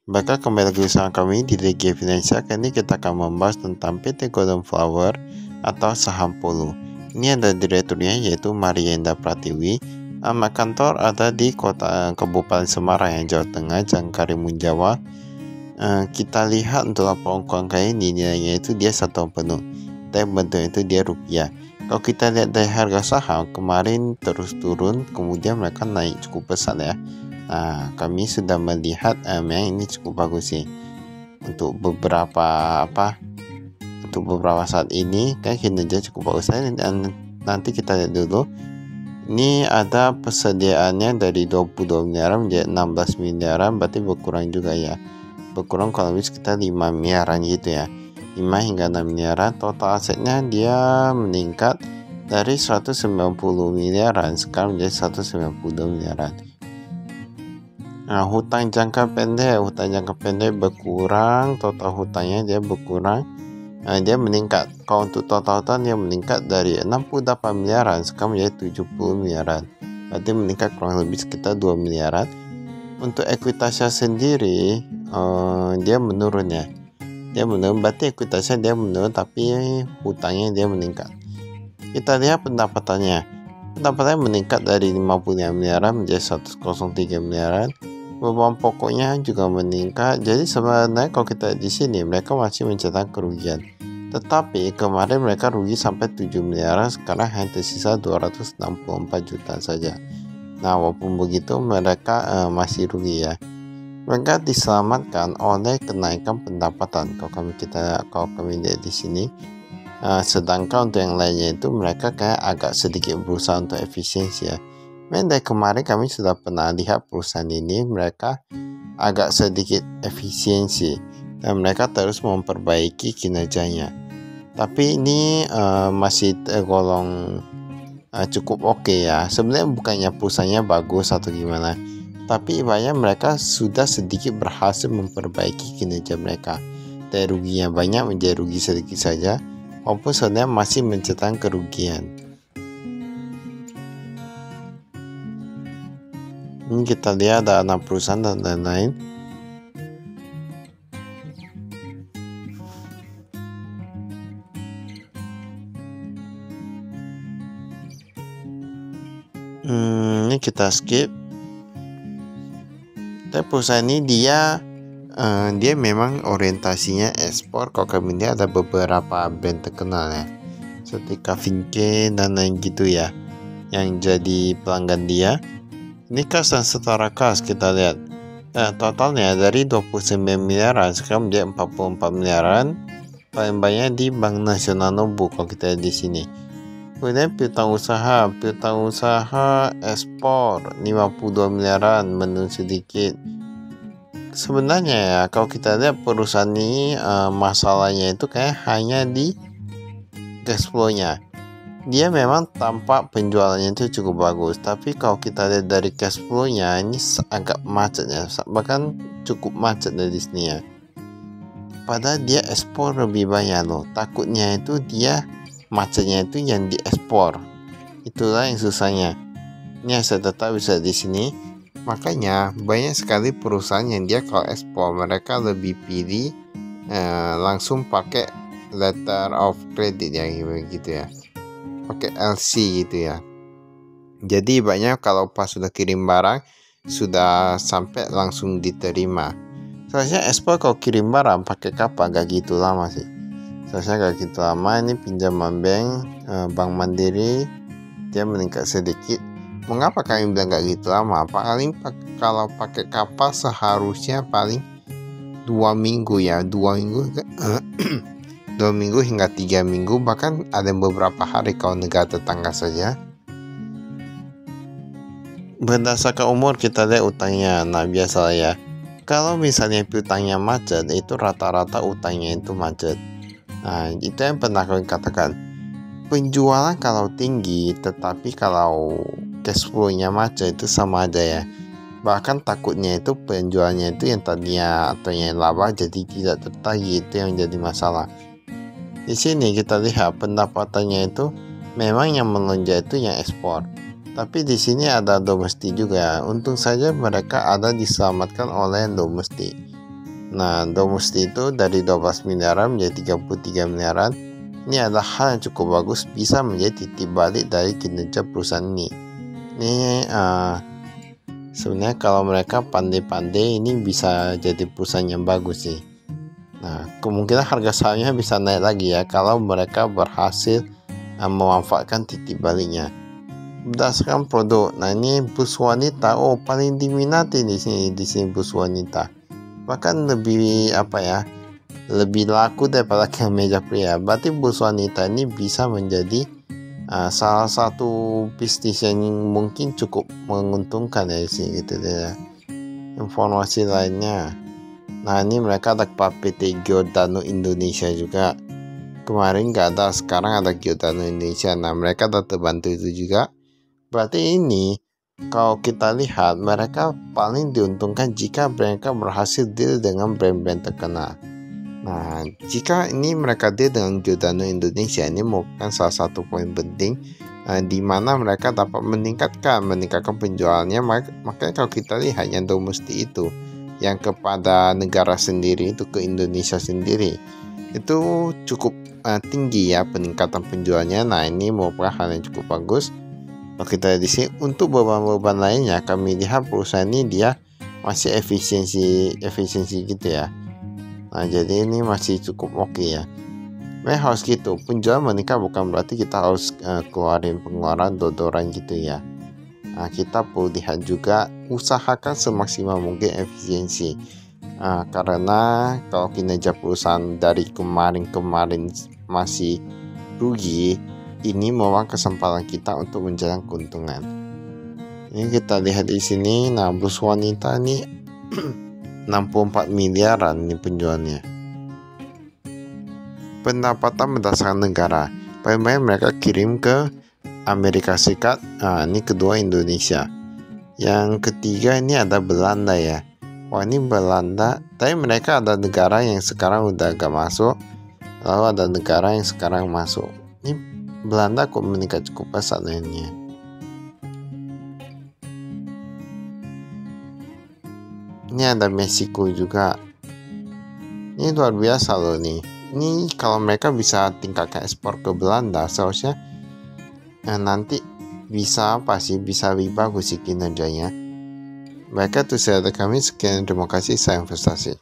Bakal kembali lagi bersama kami di DG Finansial. Kali ini kita akan membahas tentang PT Golden Flower atau saham Polo. Ini ada direkturnya yaitu Marienda Pratiwi. Alamat kantor ada di kota Kabupaten Semarang yang Jawa Tengah, Jalan Karimun Jawa. Kita lihat untuk laporan keuangan kali ini nilainya itu dia 1 tahun penuh, tapi bentuknya itu dia rupiah. Kalau kita lihat dari harga saham kemarin terus turun, kemudian mereka naik cukup besar ya. Nah, kami sudah melihat memang ini cukup bagus sih untuk beberapa saat ini kan kinerja cukup bagus. Dan nanti kita lihat dulu. Ini ada persediaannya dari 22 miliaran menjadi 16 miliaran, berarti berkurang juga ya. Berkurang kalau lebih sekitar 5 miliaran gitu ya. 5 hingga 6 miliaran. Total asetnya dia meningkat dari 190 miliaran sekarang menjadi 192 miliaran. Nah, hutang jangka pendek berkurang, total hutangnya dia berkurang. Dia meningkat. Kalau untuk total hutang dia meningkat dari 68 miliaran sekarang menjadi 70 miliaran. Berarti meningkat kurang lebih sekitar 2 miliaran. Untuk ekuitasnya sendiri dia menurun ya. Dia menurun, berarti ekuitasnya dia menurun tapi hutangnya dia meningkat. Kita lihat pendapatannya. Pendapatannya meningkat dari 55 miliaran menjadi 103 miliaran. Beban pokoknya juga meningkat. Jadi sebenarnya kalau kita di sini mereka masih mencetak kerugian. Tetapi kemarin mereka rugi sampai 7 miliaran, sekarang hanya tersisa 264 juta saja. Nah, walaupun begitu mereka masih rugi ya. Mereka diselamatkan oleh kenaikan pendapatan. Kalau kami lihat di sini. Sedangkan untuk yang lainnya itu mereka kayak agak sedikit berusaha untuk efisiensi ya. Memang dari kemarin kami sudah pernah lihat perusahaan ini mereka agak sedikit efisiensi dan mereka terus memperbaiki kinerjanya. Tapi ini masih tergolong cukup oke ya. Sebenarnya bukannya perusahaannya bagus atau gimana, tapi ibaratnya mereka sudah sedikit berhasil memperbaiki kinerja mereka. Dari ruginya banyak menjadi rugi sedikit saja, walaupun sebenarnya masih mencetak kerugian. Ini kita lihat ada anak perusahaan dan lain-lain. Ini kita skip. Tapi perusahaan ini dia memang orientasinya ekspor. Kalau kami lihat ada beberapa brand terkenal ya, seperti Kavinke dan lain gitu ya, yang jadi pelanggan dia. Ini kas dan setara kas kita lihat. Totalnya dari 29 miliaran sekarang menjadi 44 miliaran. Paling banyak di Bank Nasional Nobu kalau kita lihat di sini. Kemudian piutang usaha ekspor 52 miliaran, menurun sedikit. Sebenarnya ya kalau kita lihat perusahaan ini masalahnya itu kayak hanya di cash flow-nya. Dia memang tampak penjualannya itu cukup bagus, tapi kalau kita lihat dari cash flow-nya ini agak macet ya, bahkan cukup macet dari sini ya. Padahal dia ekspor lebih banyak loh. Takutnya itu dia macetnya itu yang diekspor. Itulah yang susahnya. Ini saya tetap bisa di sini. Makanya banyak sekali perusahaan yang dia kalau ekspor mereka lebih pilih langsung pakai letter of credit ya gitu ya. Pakai LC gitu ya. Jadi banyak kalau pas sudah kirim barang sudah sampai langsung diterima. Seharusnya ekspor kalau kirim barang pakai kapal gak gitu lama sih. Seharusnya gak gitu lama. Ini pinjaman Bank Mandiri dia meningkat sedikit. Mengapa kami bilang gak gitu lama? Paling kalau pakai kapal seharusnya paling 2 minggu ya, 2 minggu 2 minggu hingga 3 minggu, bahkan ada beberapa hari kalau negara tetangga saja. Berdasarkan umur kita lihat utangnya. Nah biasa ya, kalau misalnya piutangnya macet itu rata-rata utangnya itu macet. Nah itu yang pernah kami katakan, penjualan kalau tinggi tetapi kalau cash flow-nya macet itu sama aja ya. Bahkan takutnya itu penjualnya itu yang tadinya atau yang laba jadi tidak tertagih, itu yang jadi masalah. Di sini kita lihat pendapatannya itu memang yang melonjak itu yang ekspor. Tapi di sini ada domestik juga. Untung saja mereka ada diselamatkan oleh domestik. Nah, domestik itu dari 12 miliaran menjadi 33 miliaran. Ini adalah hal yang cukup bagus, bisa menjadi titik balik dari kinerja perusahaan ini. Ini sebenarnya kalau mereka pandai-pandai ini bisa jadi perusahaan yang bagus sih. Nah, kemungkinan harga sahamnya bisa naik lagi ya kalau mereka berhasil memanfaatkan titik baliknya. Berdasarkan produk, nah ini bus wanita, paling diminati di sini bus wanita. Bahkan lebih lebih laku daripada kemeja pria. Berarti bus wanita ini bisa menjadi salah satu bisnis yang mungkin cukup menguntungkan ya sih gitu ya. Informasi lainnya, nah ini mereka ada PT Giordano Indonesia juga. Kemarin nggak ada, sekarang ada Giordano Indonesia. Nah mereka ada terbantu itu juga. Berarti ini kalau kita lihat mereka paling diuntungkan jika mereka berhasil deal dengan brand-brand terkenal. Nah, jika ini mereka deal dengan Giordano Indonesia, ini merupakan salah satu poin penting di mana mereka dapat meningkatkan penjualannya. Makanya kalau kita lihat yang domestik itu, yang kepada negara sendiri itu ke Indonesia sendiri, itu cukup tinggi ya peningkatan penjualannya. Nah, ini merupakan hal yang cukup bagus. Kalau kita lihat di sini untuk beban-beban lainnya, kami lihat perusahaan ini dia masih efisiensi gitu ya. Nah, jadi ini masih cukup oke ya. Harus gitu, penjualan meningkat bukan berarti kita harus keluarin pengeluaran dodoran gitu ya. Nah, kita perlu lihat juga, usahakan semaksimal mungkin efisiensi. Karena kalau kinerja perusahaan dari kemarin masih rugi, ini merupakan kesempatan kita untuk menjalankan keuntungan. Ini kita lihat di sini, nah bus wanita ini 64 miliaran ini penjualannya. Pendapatan berdasarkan negara, paling banyak mereka kirim ke Amerika Serikat. Ini kedua Indonesia. Yang ketiga ini ada Belanda ya. Ini Belanda, tapi mereka ada negara yang sekarang udah gak masuk, lalu ada negara yang sekarang masuk. Ini Belanda kok meningkat cukup pesat lainnya. Ini ada Meksiko juga. Ini luar biasa loh nih. Ini kalau mereka bisa tingkatkan ekspor ke Belanda, seharusnya nanti bisa lebih bagus sih kinerjanya. Baiklah, itu saya dari kami. Sekian, terima kasih. Saya investasi.